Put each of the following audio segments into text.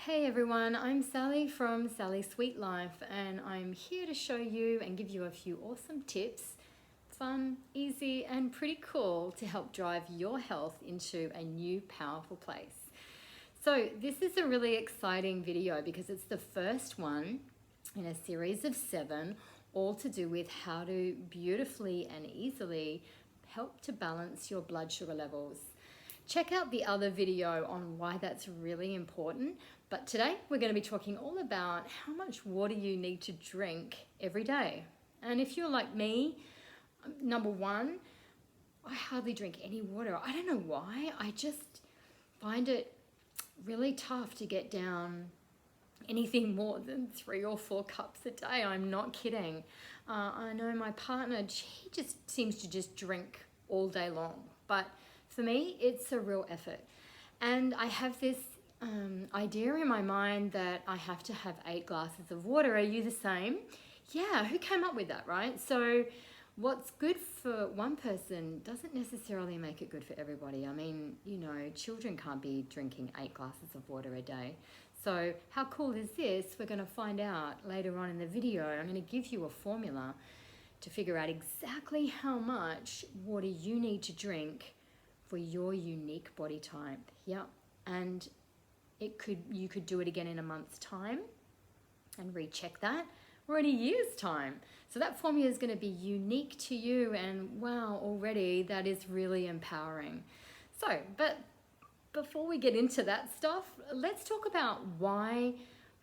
Hey everyone, I'm Sally from Sally's Sweet Life, and I'm here to show you and give you a few awesome tips, fun, easy and pretty cool, to help drive your health into a new powerful place. So this is a really exciting video because it's the first one in a series of 7, all to do with how to beautifully and easily help to balance your blood sugar levels. Check out the other video on why that's really important. But today we're going to be talking all about how much water you need to drink every day. And if you're like me, number one, I hardly drink any water. I don't know why. I just find it really tough to get down anything more than 3 or 4 cups a day. I'm not kidding. I know my partner, he just seems to just drink all day long. But for me, it's a real effort. And I have this idea in my mind that I have to have 8 glasses of water. Are you the same? Yeah, who came up with that, right? So what's good for one person doesn't necessarily make it good for everybody. I mean, you know, children can't be drinking 8 glasses of water a day. So how cool is this? We're going to find out later on in the video. I'm going to give you a formula to figure out exactly how much water you need to drink for your unique body type. Yeah, and you could do it again in a month's time and recheck that, or in a year's time. So that formula is going to be unique to you, and wow, already that is really empowering. So, but before we get into that stuff, let's talk about why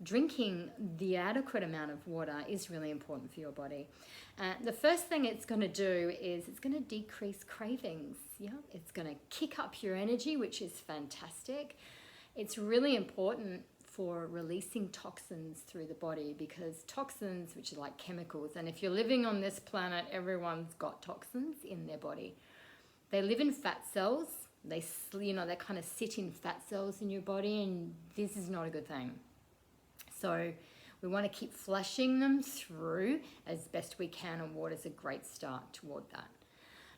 drinking the adequate amount of water is really important for your body. The first thing it's going to do is it's going to decrease cravings. Yeah, it's going to kick up your energy, which is fantastic. It's really important for releasing toxins through the body, because toxins, which are like chemicals, and if you're living on this planet, everyone's got toxins in their body. They live in fat cells. They kind of sit in fat cells in your body, and this is not a good thing. So we want to keep flushing them through as best we can, and water's a great start toward that.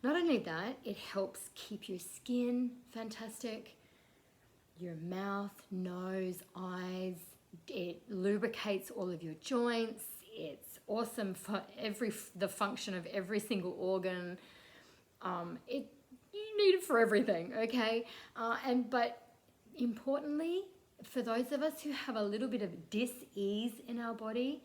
Not only that, it helps keep your skin fantastic, your mouth, nose, eyes. It lubricates all of your joints. It's awesome for the function of every single organ. You need it for everything, okay? But importantly, for those of us who have a little bit of dis-ease in our body,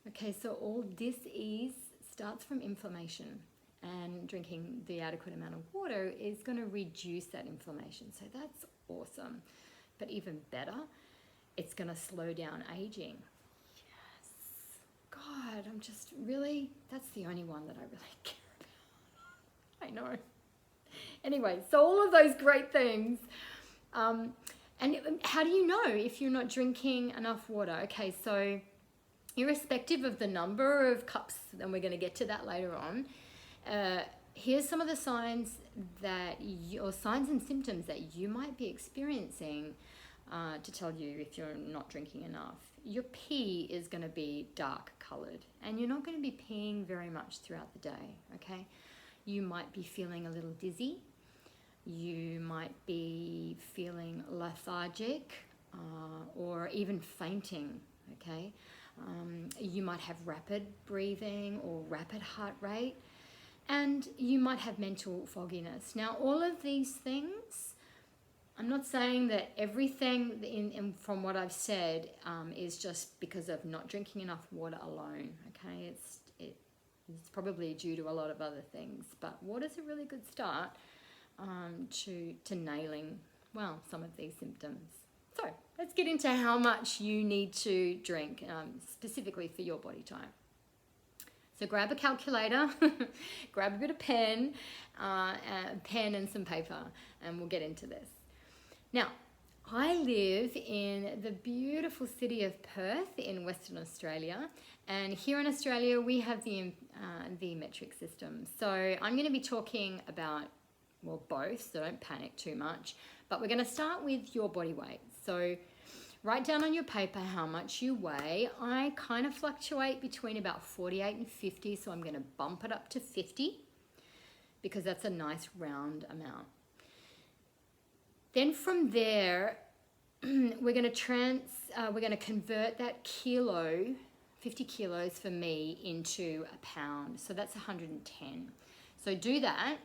okay, so all dis-ease starts from inflammation, and drinking the adequate amount of water is going to reduce that inflammation. So that's awesome. But even better, it's going to slow down aging. Yes. God, that's the only one that I really care about. I know. Anyway, so all of those great things. And how do you know if you're not drinking enough water? Okay, so irrespective of the number of cups, and we're going to get to that later on, here's some of the signs signs and symptoms that you might be experiencing to tell you if you're not drinking enough. Your pee is going to be dark colored, and you're not going to be peeing very much throughout the day, okay? You might be feeling a little dizzy. You might be feeling lethargic or even fainting, okay? You might have rapid breathing or rapid heart rate, and you might have mental fogginess. Now, all of these things, I'm not saying that everything from what I've said is just because of not drinking enough water alone, okay? It's probably due to a lot of other things, but water's a really good start to nailing, well, some of these symptoms. So let's get into how much you need to drink, specifically for your body type. So grab a calculator, grab a bit of pen and some paper, and we'll get into this. Now, I live in the beautiful city of Perth in Western Australia, and here in Australia we have the metric system. So I'm going to be talking about, well, both, so don't panic too much, but we're going to start with your body weight. So write down on your paper how much you weigh. I kind of fluctuate between about 48 and 50, so I'm going to bump it up to 50 because that's a nice round amount. Then from there, we're going to we're going to convert that kilo, 50 kilos for me, into a pound. So that's 110. So do that,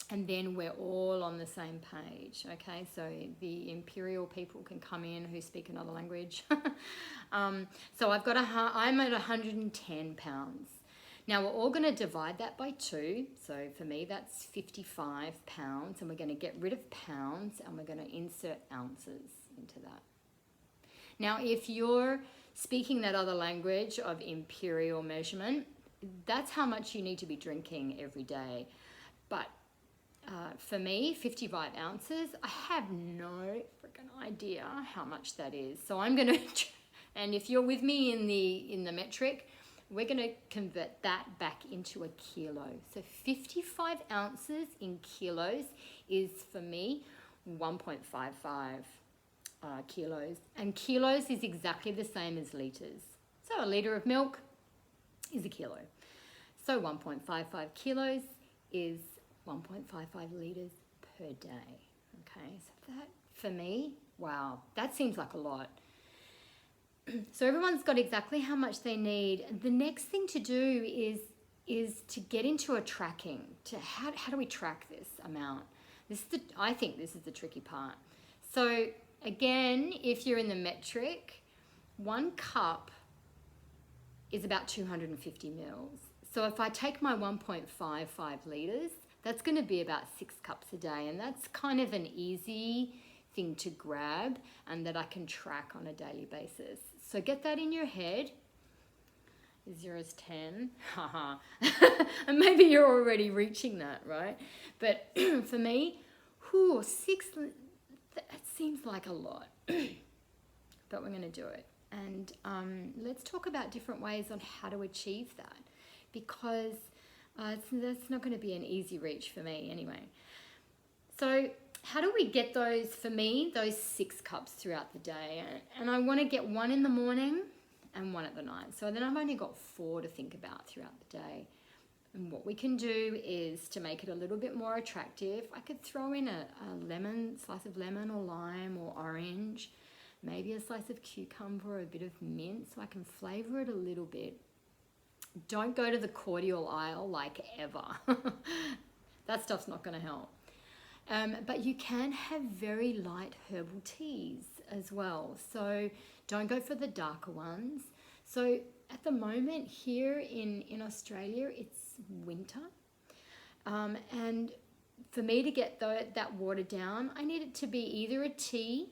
and then we're all on the same page, okay? So the imperial people can come in who speak another language. So I'm at 110 pounds. Now we're all going to divide that by 2. So for me, that's 55 pounds, and we're going to get rid of pounds, and we're going to insert ounces into that. Now, if you're speaking that other language of imperial measurement, that's how much you need to be drinking every day. But for me, 55 ounces, I have no freaking idea how much that is. So I'm going to, and if you're with me in the metric, we're going to convert that back into a kilo. So 55 ounces in kilos is, for me, 1.55 kilos. And kilos is exactly the same as litres. So a litre of milk is a kilo. So 1.55 kilos is 1.55 litres per day. Okay, so that, for me, wow, that seems like a lot. So everyone's got exactly how much they need. The next thing to do is to get into a tracking. To how do we track this amount? I think this is the tricky part. So again, if you're in the metric, 1 cup is about 250 mils. So if I take my 1.55 litres, that's going to be about 6 cups a day, and that's kind of an easy thing to grab and that I can track on a daily basis. So get that in your head. 0 is 10. Haha. And maybe you're already reaching that, right? But for me, 6, that seems like a lot. But we're going to do it. And let's talk about different ways on how to achieve that, because that's not going to be an easy reach for me anyway. So how do we get those, for me, those 6 cups throughout the day? And I want to get 1 in the morning and 1 at the night. So then I've only got 4 to think about throughout the day. And what we can do is, to make it a little bit more attractive, I could throw in a slice of lemon or lime or orange, maybe a slice of cucumber or a bit of mint, so I can flavour it a little bit. Don't go to the cordial aisle like ever. That stuff's not going to help. But you can have very light herbal teas as well. So don't go for the darker ones. So at the moment here in Australia, it's winter. And for me to get that water down, I need it to be either a tea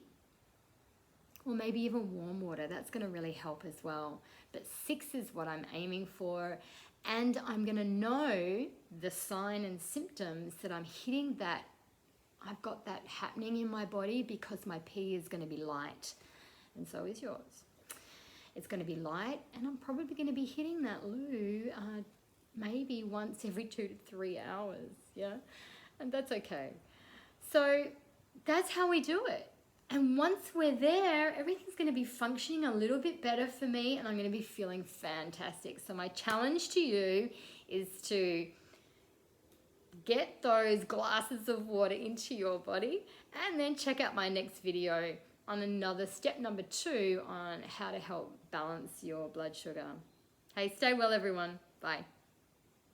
or maybe even warm water. That's going to really help as well. But 6 is what I'm aiming for. And I'm going to know the sign and symptoms that I'm hitting that. I've got that happening in my body, because my pee is going to be light, and so is yours. It's going to be light, and I'm probably going to be hitting that loo maybe once every 2 to 3 hours, yeah? And that's okay. So that's how we do it. And once we're there, everything's going to be functioning a little bit better for me, and I'm going to be feeling fantastic. So my challenge to you is to get those glasses of water into your body, and then check out my next video on another step number 2 on how to help balance your blood sugar. Hey, stay well everyone. Bye.